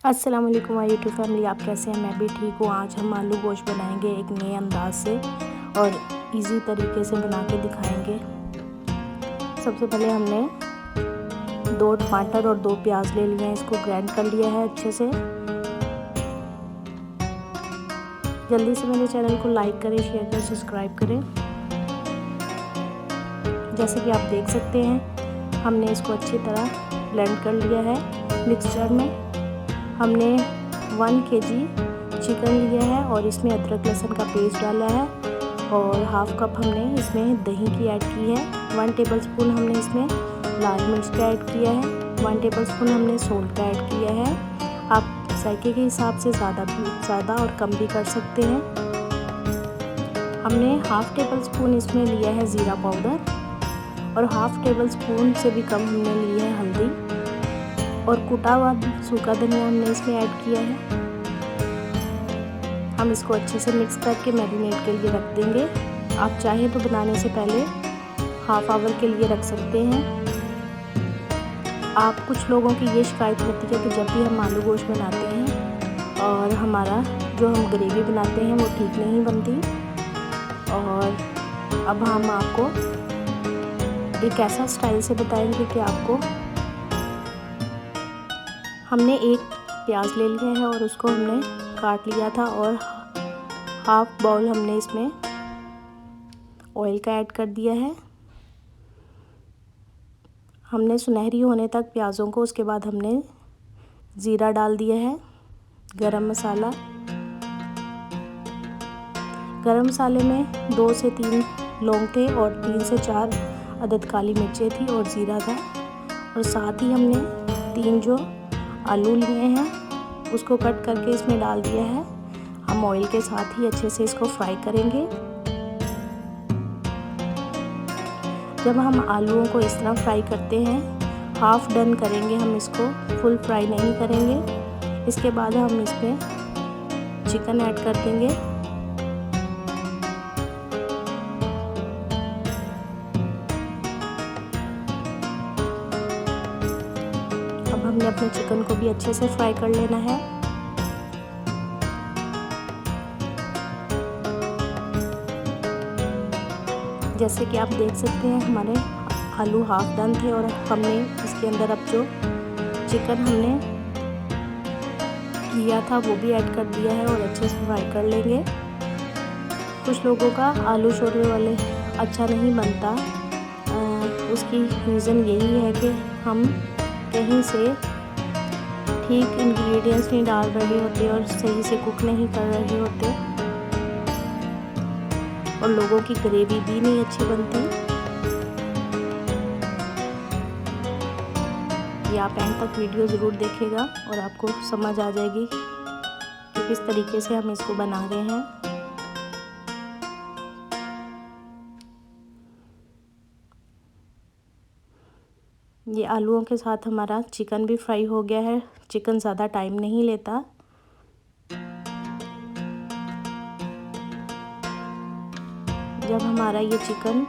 अस्सलाम वालेकुम my YouTube family, आप कैसे हैं? मैं भी ठीक हूँ। आज हम आलू गोश्त बनाएंगे एक नए अंदाज से और इजी तरीके से बना के दिखाएंगे। सबसे पहले हमने 2 टमाटर और 2 प्याज ले लिए हैं। इसको ग्राइंड कर लिया है अच्छे से। जल्दी से मेरे चैनल को लाइक करें, शेयर करें, सब्सक्राइब करें। जैसे कि आप देख सकते हैं हमने इसको अच्छी तरह ब्लेंड कर लिया है मिक्सचर में। हमने 1 kg चिकन लिया है और इसमें अदरक लहसुन का पेस्ट डाला है और हाफ कप हमने इसमें दही की ऐड की है। 1 टेबलस्पून हमने इसमें लाल मिर्च का ऐड किया है। 1 टेबलस्पून हमने सोल्ट का ऐड किया है। आप जायके के हिसाब से ज़्यादा और कम भी कर सकते हैं। हमने हाफ टेबलस्पून इसमें लिया है ज़ीरा पाउडर और हाफ टेबलस्पून से भी कम हमने ली है हल्दी और कुटा हुआ सूखा धनिया हमने इसमें ऐड किया है। हम इसको अच्छे से मिक्स करके मैरिनेट के लिए रख देंगे। आप चाहें तो बनाने से पहले हाफ आवर के लिए रख सकते हैं। आप कुछ लोगों की ये शिकायत होती है कि जब भी हम आलू गोश्त बनाते हैं और हमारा जो हम ग्रेवी बनाते हैं वो ठीक नहीं बनती। और अब हम आपको एक ऐसा स्टाइल से बताएंगे कि आपको हमने एक प्याज ले लिया है और उसको हमने काट लिया था और हाफ बाउल हमने इसमें ऑयल का ऐड कर दिया है। हमने सुनहरी होने तक प्याज़ों को, उसके बाद हमने ज़ीरा डाल दिया है। गरम मसाला, गरम मसाले में 2 से 3 लौंग थे और 3 से 4 अदद काली मिर्चें थी और ज़ीरा था। और साथ ही हमने 3 जो आलू लिए हैं उसको कट करके इसमें डाल दिया है। हम ऑयल के साथ ही अच्छे से इसको फ्राई करेंगे। जब हम आलूओं को इस तरह फ्राई करते हैं, हाफ डन करेंगे हम इसको, फुल फ्राई नहीं करेंगे। इसके बाद हम इसमें चिकन ऐड कर देंगे। अब हमने अपने चिकन को भी अच्छे से फ्राई कर लेना है। जैसे कि आप देख सकते हैं हमारे आलू हाफ डन थे और हमने इसके अंदर अब जो चिकन हमने लिया था वो भी ऐड कर दिया है और अच्छे से फ्राई कर लेंगे। कुछ लोगों का आलू शोरमे वाले अच्छा नहीं बनता। उसकी रीज़न यही है कि हम कहीं से ठीक इंग्रेडिएंट्स नहीं डाल रहे होते और सही से कुक नहीं कर रहे होते और लोगों की ग्रेवी भी नहीं अच्छी बनती। ये आप एंड तक वीडियो ज़रूर देखिएगा और आपको समझ आ जाएगी कि किस तरीके से हम इसको बना रहे हैं। ये आलूओं के साथ हमारा चिकन भी फ्राई हो गया है। चिकन ज़्यादा टाइम नहीं लेता। जब हमारा ये चिकन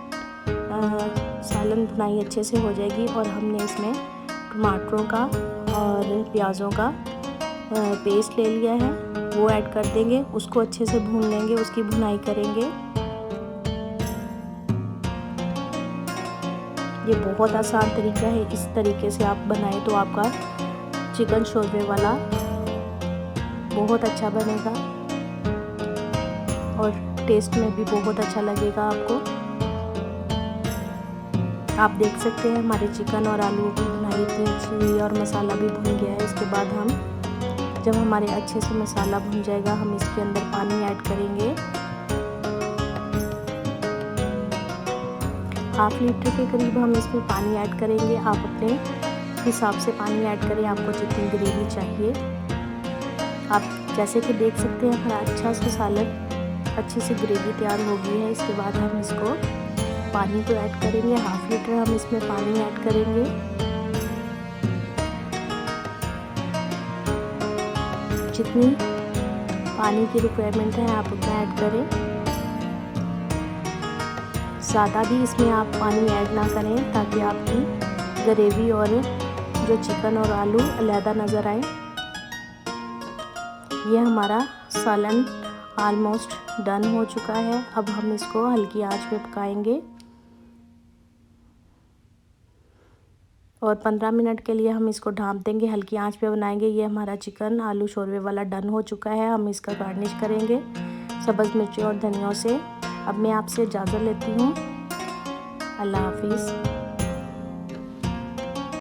सालन भुनाई अच्छे से हो जाएगी और हमने इसमें टमाटरों का और प्याज़ों का पेस्ट ले लिया है वो ऐड कर देंगे। उसको अच्छे से भून लेंगे, उसकी भुनाई करेंगे। ये बहुत आसान तरीका है। इस तरीके से आप बनाएं तो आपका चिकन शोरमे वाला बहुत अच्छा बनेगा और टेस्ट में भी बहुत अच्छा लगेगा आपको। आप देख सकते हैं हमारे चिकन और आलू की भुनाई इतनी अच्छी हुई और मसाला भी भुन गया है। इसके बाद हम जब हमारे अच्छे से मसाला भुन जाएगा हम इसके अंदर पानी ऐड करेंगे। हाफ लीटर के करीब हम इसमें पानी ऐड करेंगे। आप अपने हिसाब से पानी ऐड करें, आपको जितनी ग्रेवी चाहिए। आप जैसे कि देख सकते हैं हमारा अच्छा सा सालन, अच्छी सी ग्रेवी तैयार हो गई है। इसके बाद हम इसको पानी को ऐड करेंगे। हाफ लीटर हम इसमें पानी ऐड करेंगे। जितनी पानी की रिक्वायरमेंट है आप उतना ऐड करें। ज़्यादा भी इसमें आप पानी ऐड ना करें ताकि आपकी ग्रेवी और जो चिकन और आलू अलहदा नज़र आए। ये हमारा सालन ऑलमोस्ट डन हो चुका है। अब हम इसको हल्की आंच पे पकाएंगे और 15 मिनट के लिए हम इसको ढाँप देंगे, हल्की आंच पे बनाएंगे। ये हमारा चिकन आलू शोरवे वाला डन हो चुका है। हम इसका गार्निश करेंगे सब्ज़ मिर्ची और धनियों से। अब मैं आपसे इजाज़त लेती हूँ। अल्लाह हाफिज़।